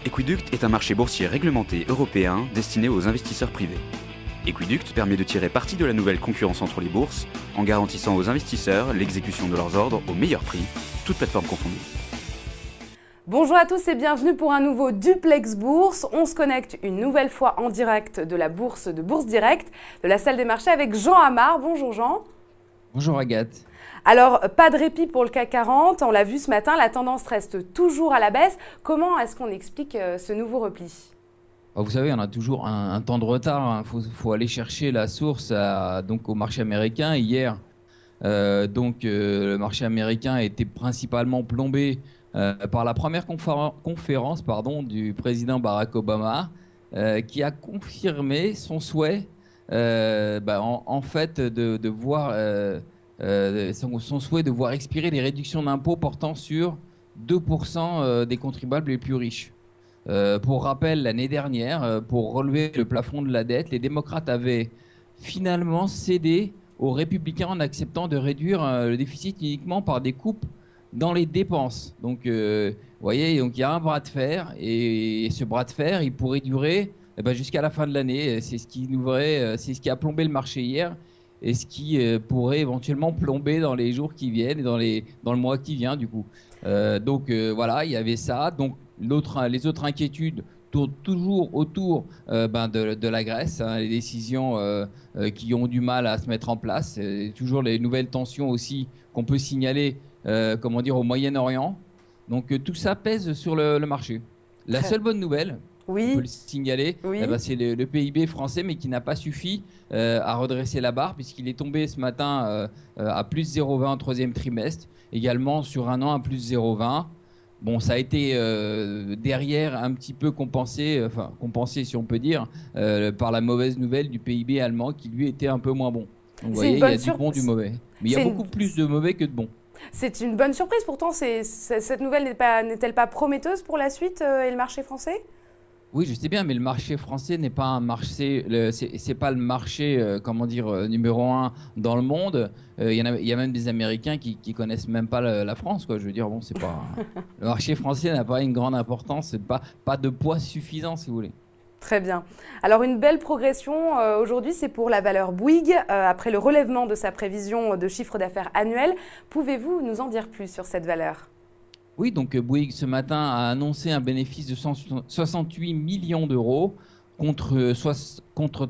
Equiduct est un marché boursier réglementé européen destiné aux investisseurs privés. Equiduct permet de tirer parti de la nouvelle concurrence entre les bourses en garantissant aux investisseurs l'exécution de leurs ordres au meilleur prix, toutes plateformes confondues. Bonjour à tous et bienvenue pour un nouveau Duplex Bourse. On se connecte une nouvelle fois en direct de la bourse de Bourse Direct, de la salle des marchés avec Jean Amar. Bonjour Jean. Bonjour Agathe. Alors, pas de répit pour le CAC 40, on l'a vu ce matin, la tendance reste toujours à la baisse. Comment est-ce qu'on explique ce nouveau repli ? Vous savez, on a toujours un temps de retard. Il faut aller chercher la source donc au marché américain. Hier, le marché américain a été principalement plombé par la première conférence du président Barack Obama qui a confirmé son souhait en fait de voir son souhait de voir expirer les réductions d'impôts portant sur 2% des contribuables les plus riches. Pour rappel, l'année dernière, pour relever le plafond de la dette, les démocrates avaient finalement cédé aux républicains en acceptant de réduire le déficit uniquement par des coupes dans les dépenses. Donc, vous voyez, donc il y a un bras de fer et ce bras de fer, il pourrait durer jusqu'à la fin de l'année. C'est ce qui a plombé le marché hier et ce qui pourrait éventuellement plomber dans les jours qui viennent et dans le mois qui vient du coup. Voilà, il y avait ça. Donc les autres inquiétudes tournent toujours autour de la Grèce, les décisions qui ont du mal à se mettre en place, toujours les nouvelles tensions aussi qu'on peut signaler au Moyen-Orient. Donc tout ça pèse sur le marché. La seule bonne nouvelle, on peut le signaler, c'est le PIB français, mais qui n'a pas suffi à redresser la barre, puisqu'il est tombé ce matin à plus 0,20 au troisième trimestre, également sur un an à plus 0,20. Bon, ça a été derrière un petit peu compensé si on peut dire, par la mauvaise nouvelle du PIB allemand qui lui était un peu moins bon. Donc vous voyez, il y a du bon, du mauvais. Mais il y a beaucoup plus de mauvais que de bon. C'est une bonne surprise, pourtant cette nouvelle n'est-elle pas prometteuse pour la suite et le marché français ? Oui, je sais bien, mais le marché français n'est pas un marché, c'est pas le marché, numéro un dans le monde. Il y a même des Américains qui connaissent même pas la France, quoi. Je veux dire, bon, c'est pas le marché français n'a pas une grande importance, pas de poids suffisant, si vous voulez. Très bien. Alors une belle progression aujourd'hui, c'est pour la valeur Bouygues après le relèvement de sa prévision de chiffre d'affaires annuel. Pouvez-vous nous en dire plus sur cette valeur ? Oui, donc Bouygues ce matin a annoncé un bénéfice de 68 millions d'euros contre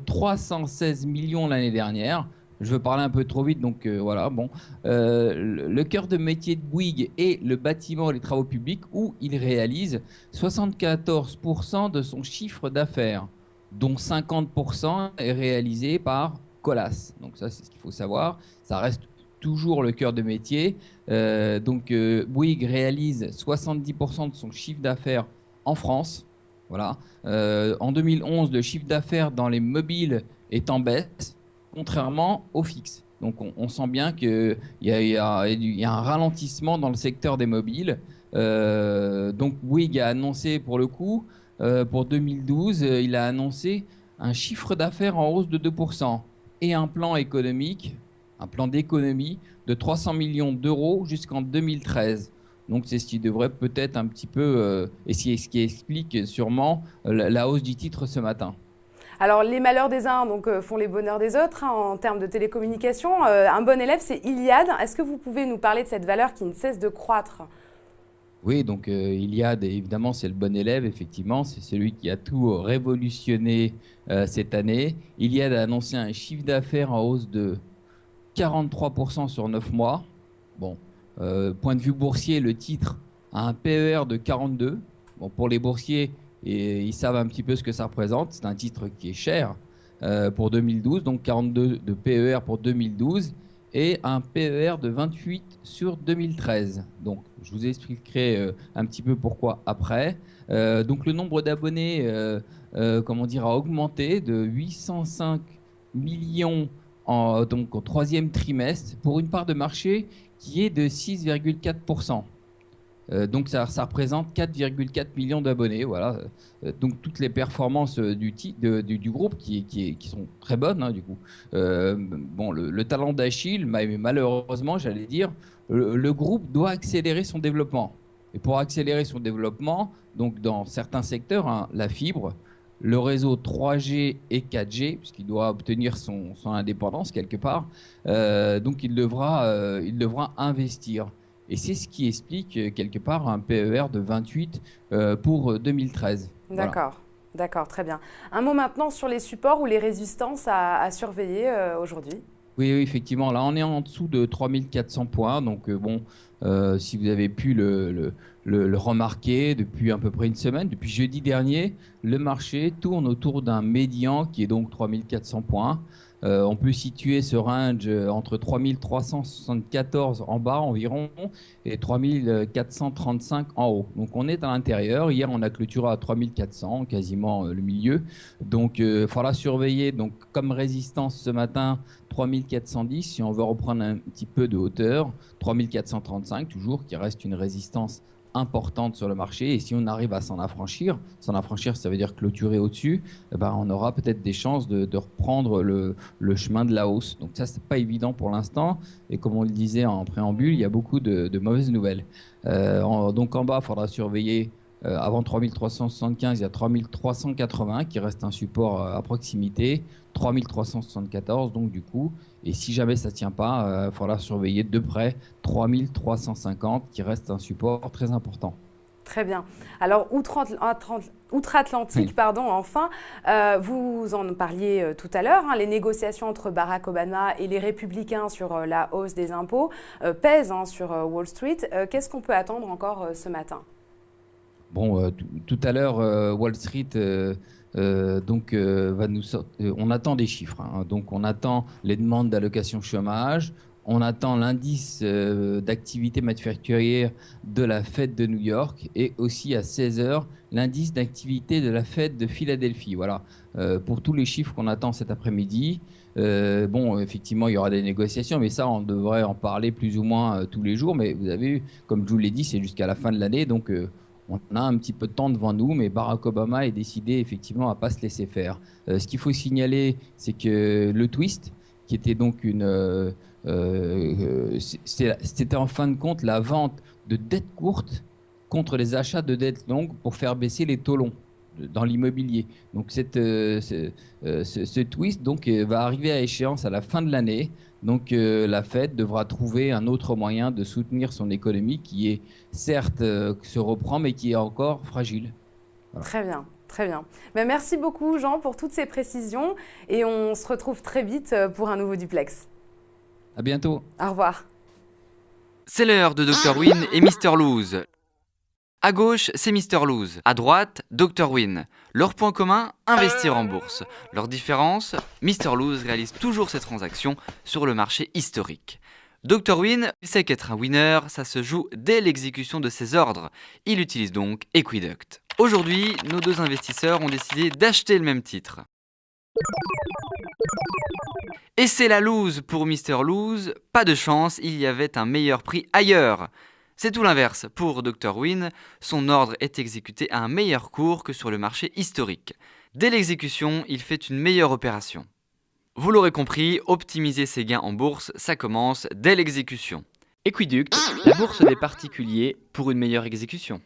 316 millions l'année dernière. Je veux parler un peu trop vite, donc voilà. Bon, le cœur de métier de Bouygues est le bâtiment et les travaux publics où il réalise 74% de son chiffre d'affaires, dont 50% est réalisé par Colas. Donc ça, c'est ce qu'il faut savoir. Ça reste toujours le cœur de métier. Bouygues réalise 70% de son chiffre d'affaires en France. Voilà. En 2011, le chiffre d'affaires dans les mobiles est en baisse, contrairement au fixe. Donc on sent bien qu'il y a un ralentissement dans le secteur des mobiles. Donc Bouygues a annoncé pour le coup, pour 2012, il a annoncé un chiffre d'affaires en hausse de 2% et un plan d'économie de 300 millions d'euros jusqu'en 2013. Donc c'est ce qui devrait peut-être un petit peu, et ce qui explique sûrement la hausse du titre ce matin. Alors les malheurs des uns font les bonheurs des autres en termes de télécommunications. Un bon élève, c'est Iliad. Est-ce que vous pouvez nous parler de cette valeur qui ne cesse de croître ? Oui, donc Iliad, évidemment, c'est le bon élève, effectivement. C'est celui qui a tout révolutionné cette année. Iliad a annoncé un chiffre d'affaires en hausse de 43% sur 9 mois. Bon, point de vue boursier, le titre a un PER de 42. Bon, pour les boursiers, ils savent un petit peu ce que ça représente. C'est un titre qui est cher pour 2012, donc 42 de PER pour 2012 et un PER de 28 sur 2013. Donc, je vous expliquerai un petit peu pourquoi après. Donc, le nombre d'abonnés a augmenté de 805 millions au troisième trimestre pour une part de marché qui est de 6,4%. Donc ça représente 4,4 millions d'abonnés. Voilà. Donc toutes les performances du groupe qui sont très bonnes, hein, du coup. Le talent d'Achille, mais malheureusement, j'allais dire, le groupe doit accélérer son développement. Et pour accélérer son développement, donc dans certains secteurs, hein, la fibre, le réseau 3G et 4G, puisqu'il doit obtenir son indépendance quelque part, donc il devra investir. Et c'est ce qui explique quelque part un PER de 28 pour 2013. Voilà. D'accord, d'accord, très bien. Un mot maintenant sur les supports ou les résistances à surveiller aujourd'hui. Oui, oui, effectivement. Là, on est en dessous de 3400 points. Donc, si vous avez pu le remarquer depuis à peu près une semaine, depuis jeudi dernier, le marché tourne autour d'un médian qui est donc 3400 points. On peut situer ce range entre 3374 en bas environ et 3435 en haut. Donc, on est à l'intérieur. Hier, on a clôturé à 3400, quasiment le milieu. Donc, il faudra surveiller. Donc, comme résistance ce matin, 3410, si on veut reprendre un petit peu de hauteur, 3435 toujours, qui reste une résistance importante sur le marché. Et si on arrive à s'en affranchir, ça veut dire clôturer au-dessus, on aura peut-être des chances de reprendre le chemin de la hausse. Donc ça, c'est pas évident pour l'instant. Et comme on le disait en préambule, il y a beaucoup de mauvaises nouvelles. Donc en bas, il faudra surveiller. Avant 3375, il y a 3380 qui reste un support à proximité, 3374 donc du coup, et si jamais ça ne tient pas, il faudra surveiller de près 3350 qui reste un support très important. Très bien. Alors, outre-Atlantique, Oui. pardon, enfin, vous en parliez tout à l'heure, hein, les négociations entre Barack Obama et les républicains sur la hausse des impôts pèsent hein, sur Wall Street. Qu'est-ce qu'on peut attendre encore ce matin? Bon, tout à l'heure, Wall Street on attend des chiffres, hein. Donc, on attend les demandes d'allocation chômage, on attend l'indice d'activité manufacturière de la Fed de New York et aussi à 16 heures, l'indice d'activité de la Fed de Philadelphie. Voilà, pour tous les chiffres qu'on attend cet après-midi. Effectivement, il y aura des négociations, mais ça, on devrait en parler plus ou moins tous les jours. Mais vous avez vu, comme je vous l'ai dit, c'est jusqu'à la fin de l'année, donc on a un petit peu de temps devant nous, mais Barack Obama est décidé effectivement à ne pas se laisser faire. Ce qu'il faut signaler, c'est que le twist, qui était donc c'était en fin de compte la vente de dettes courtes contre les achats de dettes longues pour faire baisser les taux longs dans l'immobilier. Donc ce twist va arriver à échéance à la fin de l'année. Donc la Fed devra trouver un autre moyen de soutenir son économie qui est certes se reprend mais qui est encore fragile. Voilà. Très bien, très bien. Mais merci beaucoup Jean pour toutes ces précisions et on se retrouve très vite pour un nouveau duplex. À bientôt. Au revoir. C'est l'heure de Dr Win et Mr Lose. À gauche, c'est Mr Lose. À droite, Dr Win. Leur point commun, investir en bourse. Leur différence, Mr Lose réalise toujours ses transactions sur le marché historique. Dr Win, il sait qu'être un winner, ça se joue dès l'exécution de ses ordres. Il utilise donc Equiduct. Aujourd'hui, nos deux investisseurs ont décidé d'acheter le même titre. Et c'est la lose pour Mr Lose. Pas de chance, il y avait un meilleur prix ailleurs. C'est tout l'inverse. Pour Dr Win, son ordre est exécuté à un meilleur cours que sur le marché historique. Dès l'exécution, il fait une meilleure opération. Vous l'aurez compris, optimiser ses gains en bourse, ça commence dès l'exécution. Equiduct, la bourse des particuliers pour une meilleure exécution.